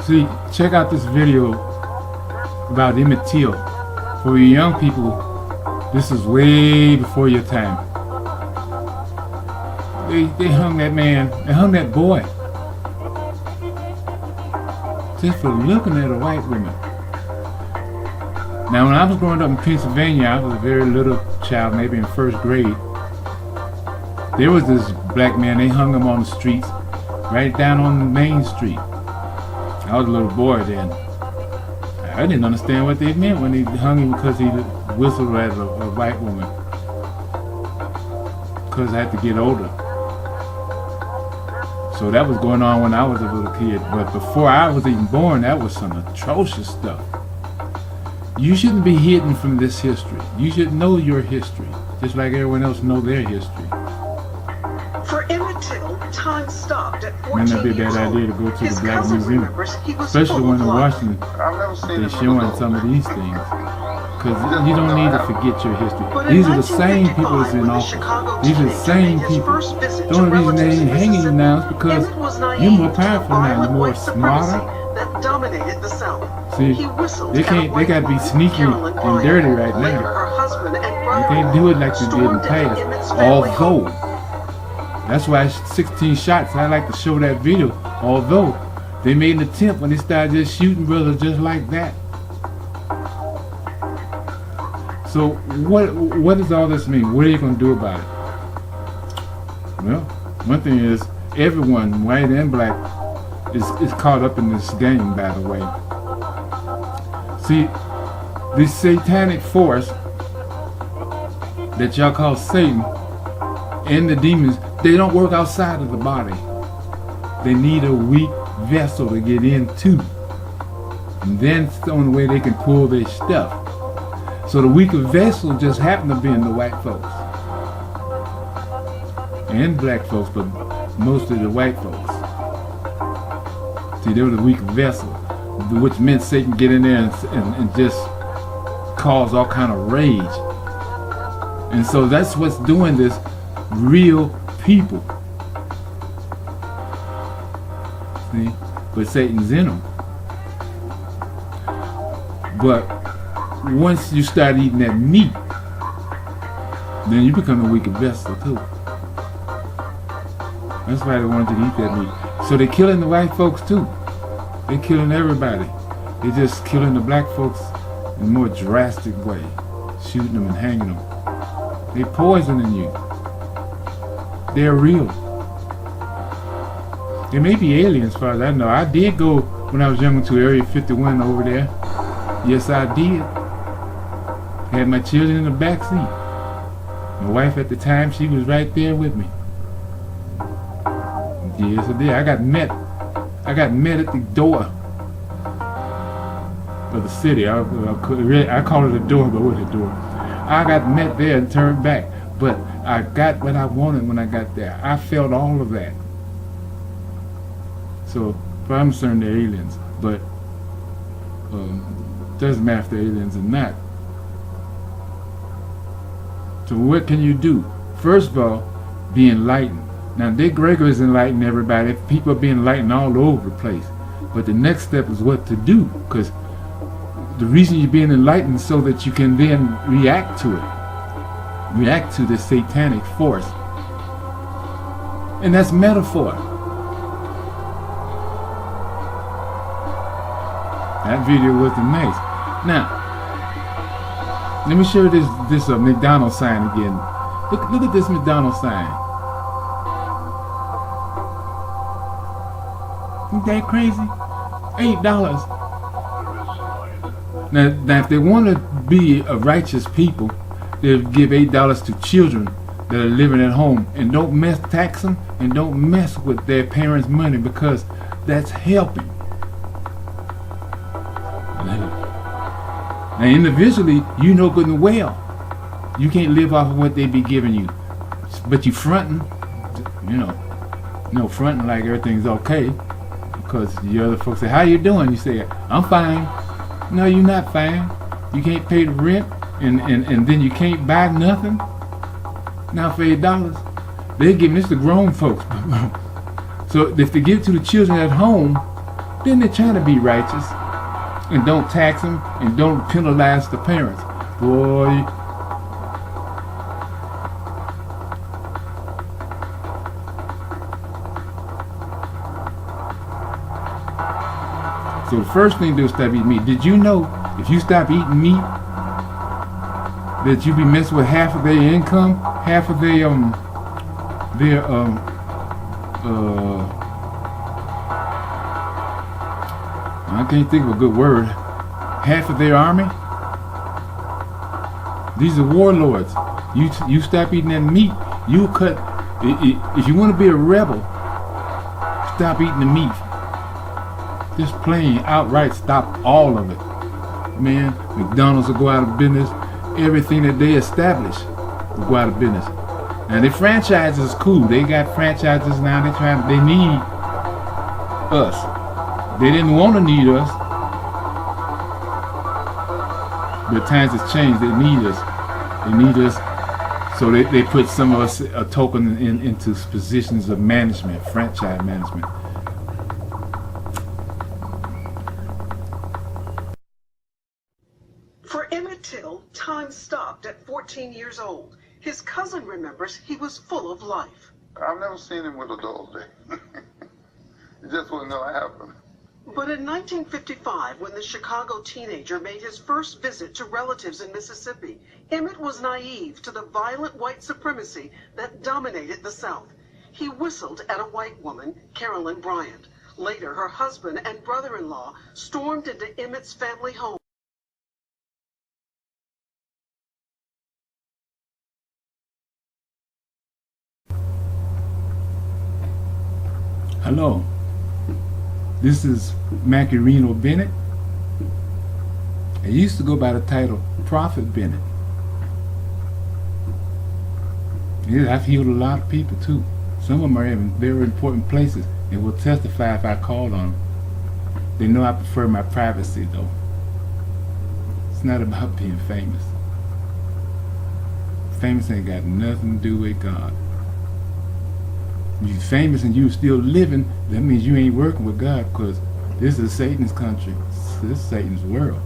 See, check out this video about Emmett Till. For you young people, this is way before your time. They hung that man, they hung that boy, just for looking at a white woman. Now when I was growing up in Pennsylvania, I was a very little child, maybe in first grade. There was this black man, they hung him on the streets, right down on Main Street. I was a little boy then. I didn't understand what they meant when they hung him because he whistled at a white woman. Because I had to get older. So that was going on when I was a little kid. But before I was even born, that was some atrocious stuff. You shouldn't be hidden from this history. You should know your history, just like everyone else know their history. For Emmett Till, time stopped at 14 Might not be a bad years idea to old. go to His the Black cousin Museum, remembers he was especially full when of in life. Washington they're showing some of these things. Because you don't need to forget your history. These are the same people that's in office. These are the same people. The only reason they ain't hanging you now is because you're more powerful now, you're more smarter. That dominated the South. See, they gotta be sneaky and dirty right now. You can't do it like you did in the past. Although, that's why 16 shots, I like to show that video. Although, they made an attempt when they started just shooting brothers just like that. So, what does all this mean? What are you going to do about it? Well, one thing is, everyone, white and black, is caught up in this game, by the way. See, this satanic force that y'all call Satan and the demons, they don't work outside of the body. They need a weak vessel to get into. And then it's the only way they can pull their stuff. So the weaker vessel just happened to be in the white folks. And black folks, but mostly the white folks. See, they were the weaker vessel, which meant Satan get in there and just cause all kind of rage. And so that's what's doing this. Real people. See? But Satan's in them. But once you start eating that meat, then you become a weaker vessel too. That's why they wanted you to eat that meat. So they're killing the white folks too. They're killing everybody. They're just killing the black folks in a more drastic way. Shooting them and hanging them. They're poisoning you. They're real. There may be aliens, as far as I know. I did go, when I was younger, to Area 51 over there. Yes, I did. Had my children in the back seat. My wife at the time, she was right there with me. Yes, I did. I got met at the door of the city. I call it a door, but what a door. I got met there and turned back. But I got what I wanted when I got there. I felt all of that. So, for I'm concerned, they're aliens. But doesn't matter if they're aliens or not. So what can you do? First of all, be enlightened. Now, Dick Gregory is enlightening everybody. People are being enlightened all over the place. But the next step is what to do. Because the reason you're being enlightened is so that you can then react to it. React to this satanic force. And that's metaphor. That video wasn't nice. Now, let me show you this McDonald's sign again. Look at this McDonald's sign. Isn't that crazy? $8. Now if they want to be a righteous people, they'll give $8 to children that are living at home, and don't tax them, and don't mess with their parents' money, because that's helping. Now individually, you know good and well, you can't live off of what they be giving you, but you fronting, fronting like everything's okay, because the other folks say, "How you doing?" You say, "I'm fine." No, you're not fine. You can't pay the rent, and then you can't buy nothing. Now for $8, they're giving this to grown folks. So if they give it to the children at home, Then they're trying to be righteous and don't tax them and don't penalize the parents. Boy. So the first thing they'll stop eating meat. Did you know if you stop eating meat that you be messing with half of their income, half of their I can't think of a good word. Half of their army. These are warlords. You stop eating that meat. You cut. If you want to be a rebel, stop eating the meat. Just plain outright stop all of it. Man, McDonald's will go out of business. Everything that they establish will go out of business. Now the franchises is cool. They got franchises now. They need us. They didn't want to need us, but times has changed. They need us. They need us. So they put some of us a token into positions of management, franchise management. For Emmett Till, time stopped at 14 years old. His cousin remembers he was full of life. I've never seen him with a dull day. It just wouldn't know what happened. But in 1955, when the Chicago teenager made his first visit to relatives in Mississippi, Emmett was naive to the violent white supremacy that dominated the South. He whistled at a white woman, Carolyn Bryant. Later, her husband and brother-in-law stormed into Emmett's family home. Hello, this is Macareno Bennett. I used to go by the title Prophet Bennett. Yeah, I've healed a lot of people too. Some of them are in very important places and will testify if I called on them. They know I prefer my privacy though. It's not about being famous. Famous ain't got nothing to do with God. If you're famous and you're still living, that means you ain't working with God, because this is Satan's country. This is Satan's world.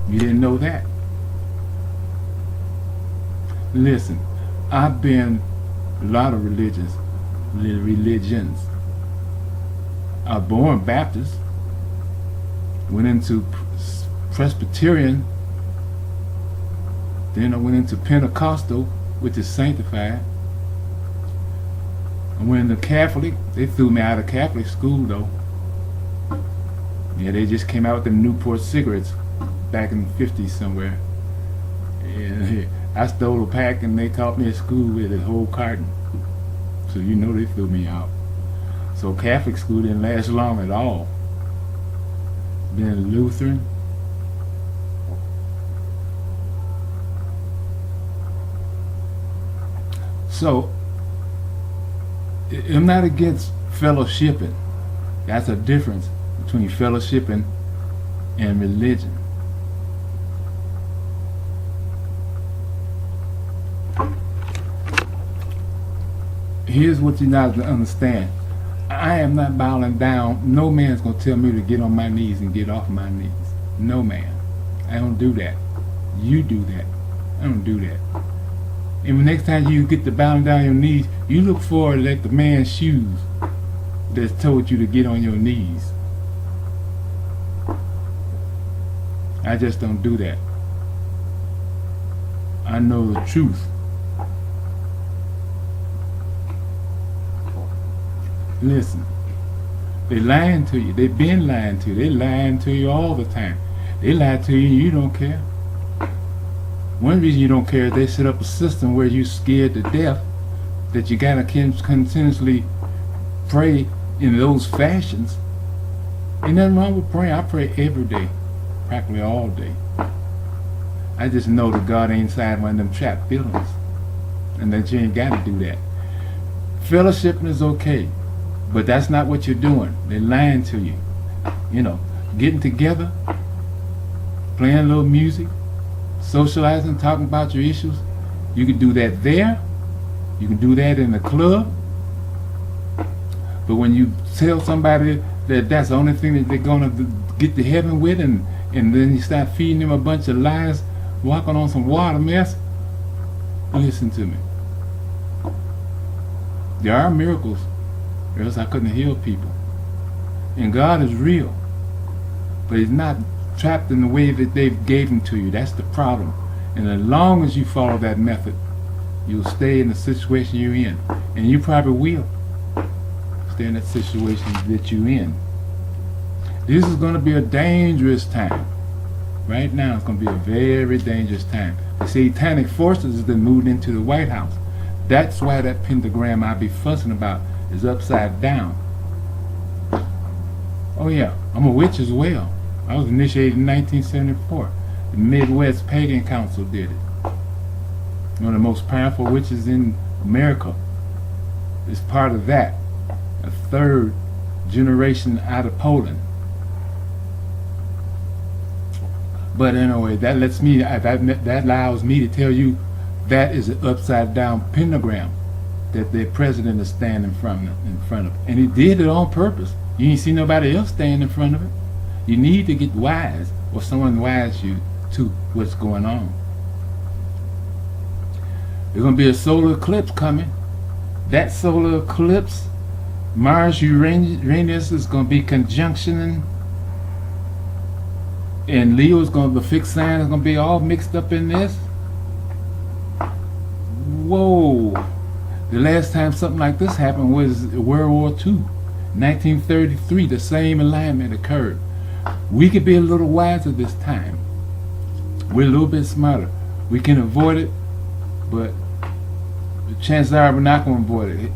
You didn't know that? Listen, I've been a lot of religions. I was born Baptist, went into Presbyterian, then I went into Pentecostal, which is sanctified. I went into Catholic. They threw me out of Catholic school though. Yeah, they just came out with them Newport cigarettes back in the 50s somewhere. And I stole a pack and they caught me at school with a whole carton. So you know they threw me out. So Catholic school didn't last long at all. Been Lutheran. So I'm not against fellowshipping. That's a difference between fellowshipping and religion. Here's what you not to understand. I am not bowing down. No man's going to tell me to get on my knees and get off my knees. No man. I don't do that. You do that. I don't do that. And the next time you get to bowing down your knees, you look for like the man's shoes that's told you to get on your knees. I just don't do that. I know the truth. Listen, they lying to you. They've been lying to you. They lying to you all the time. They lie to you and you don't care. One reason you don't care is they set up a system where you're scared to death that you gotta continuously pray in those fashions. Ain't nothing wrong with praying. I pray every day, practically all day. I just know that God ain't inside one of them trapped buildings, and that you ain't gotta do that. Fellowshipping is okay, but that's not what you're doing. They're lying to you. You know, getting together, playing a little music, socializing, talking about your issues. You can do that there. You can do that in the club. But when you tell somebody that that's the only thing that they're gonna get to heaven with, and then you start feeding them a bunch of lies, walking on some water mess, listen to me. There are miracles, or else I couldn't heal people. And God is real, but He's not trapped in the way that they gave Him to you. That's the problem. And as long as you follow that method, you'll stay in the situation you're in. And you probably will stay in that situation that you're in. This is going to be a dangerous time. Right now, it's going to be a very dangerous time. The satanic forces have been moved into the White House. That's why that pentagram I be fussing about is upside down. Oh yeah, I'm a witch as well. I was initiated in 1974. The Midwest Pagan Council did it. One of the most powerful witches in America is part of that. A third generation out of Poland. But anyway, that lets me, that allows me to tell you that is an upside down pentagram that the president is standing in front of. And he did it on purpose. You ain't see nobody else stand in front of it. You need to get wise, or someone wise you to what's going on. There's going to be a solar eclipse coming. That solar eclipse, Mars Uranus is going to be conjunctioning, and Leo's going to, the fixed sign is going to be all mixed up in this. Whoa! The last time something like this happened was World War II, 1933. The same alignment occurred. We could be a little wiser this time. We're a little bit smarter. We can avoid it, but the chances are we're not going to avoid it.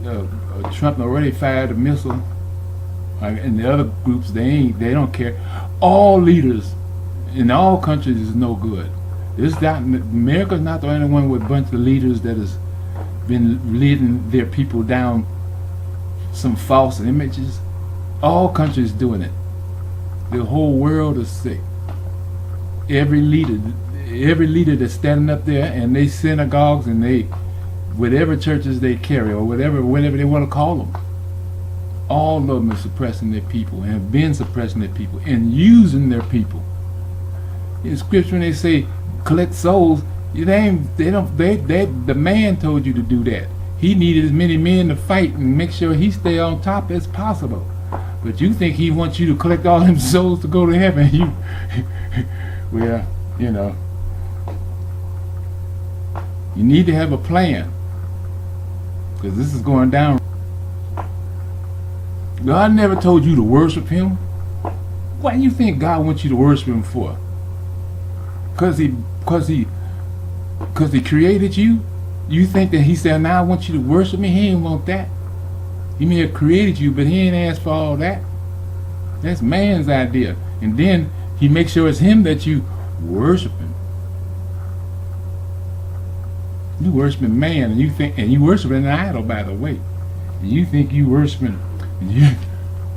Trump already fired a missile, and the other groups they don't care. All leaders in all countries is no good. America's not the only one with a bunch of leaders that has been leading their people down some false images. All countries doing it. The whole world is sick. Every leader that's standing up there, and they synagogues and they whatever churches they carry, or whatever they want to call them, all of them are suppressing their people and have been suppressing their people and using their people. In scripture, when they say collect souls, the man told you to do that. He needed as many men to fight and make sure he stay on top as possible. But you think he wants you to collect all them souls to go to heaven? Well, you know, you need to have a plan, because this is going down. God never told you to worship Him. Why do you think God wants you to worship Him for? Because he created you? You think that He said, now I want you to worship me? He ain't want that. He may have created you, but He ain't asked for all that. That's man's idea. And then He makes sure it's Him that you worship Him. You worshiping man, and you worshiping an idol, by the way. And you think you worshiping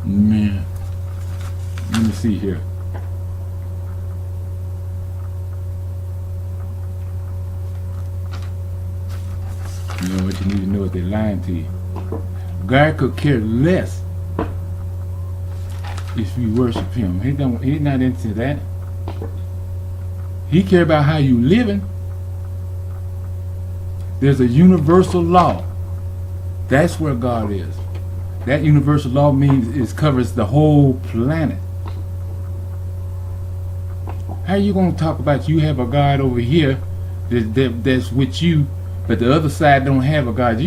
man. Let me see here. You know what you need to know is they're lying to you. God could care less if you worship Him. He's not into that. He cares about how you living. There's a universal law. That's where God is. That universal law means it covers the whole planet. How are you going to talk about you have a God over here that's with you, but the other side don't have a God?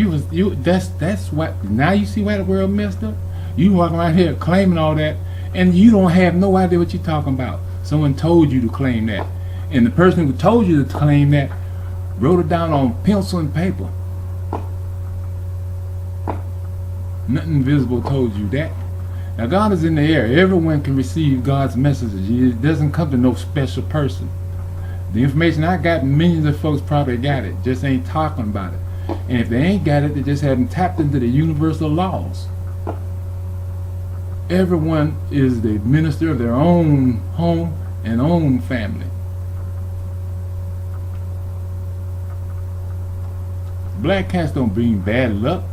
That's what. Now you see why the world messed up. You walking around here claiming all that, and you don't have no idea what you're talking about. Someone told you to claim that, and the person who told you to claim that wrote it down on pencil and paper. Nothing visible told you that. Now God is in the air. Everyone can receive God's messages. It doesn't come to no special person. The information I got, millions of folks probably got it, just ain't talking about it. And if they ain't got it, they just haven't tapped into the universal laws. Everyone is the minister of their own home and own family. Black cats don't bring bad luck.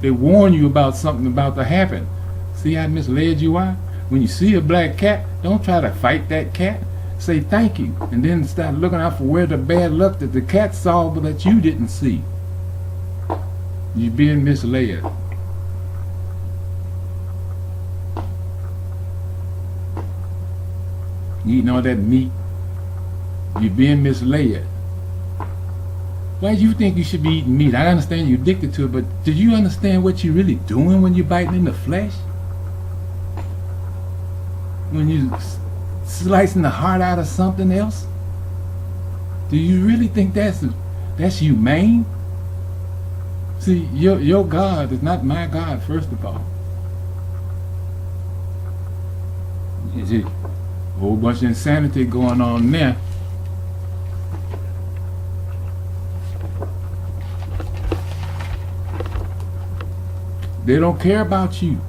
They warn you about something about to happen. See how misled you are? When you see a black cat, don't try to fight that cat. Say thank you, and then start looking out for where the bad luck that the cat saw but that you didn't see. You're being misled. You eating all that meat. You're being misled. Why do you think you should be eating meat? I understand you're addicted to it, but do you understand what you're really doing when you're biting in the flesh? When you slicing the heart out of something else? Do you really think that's humane? See, your God is not my God, first of all. Is it a whole bunch of insanity going on there? They don't care about you.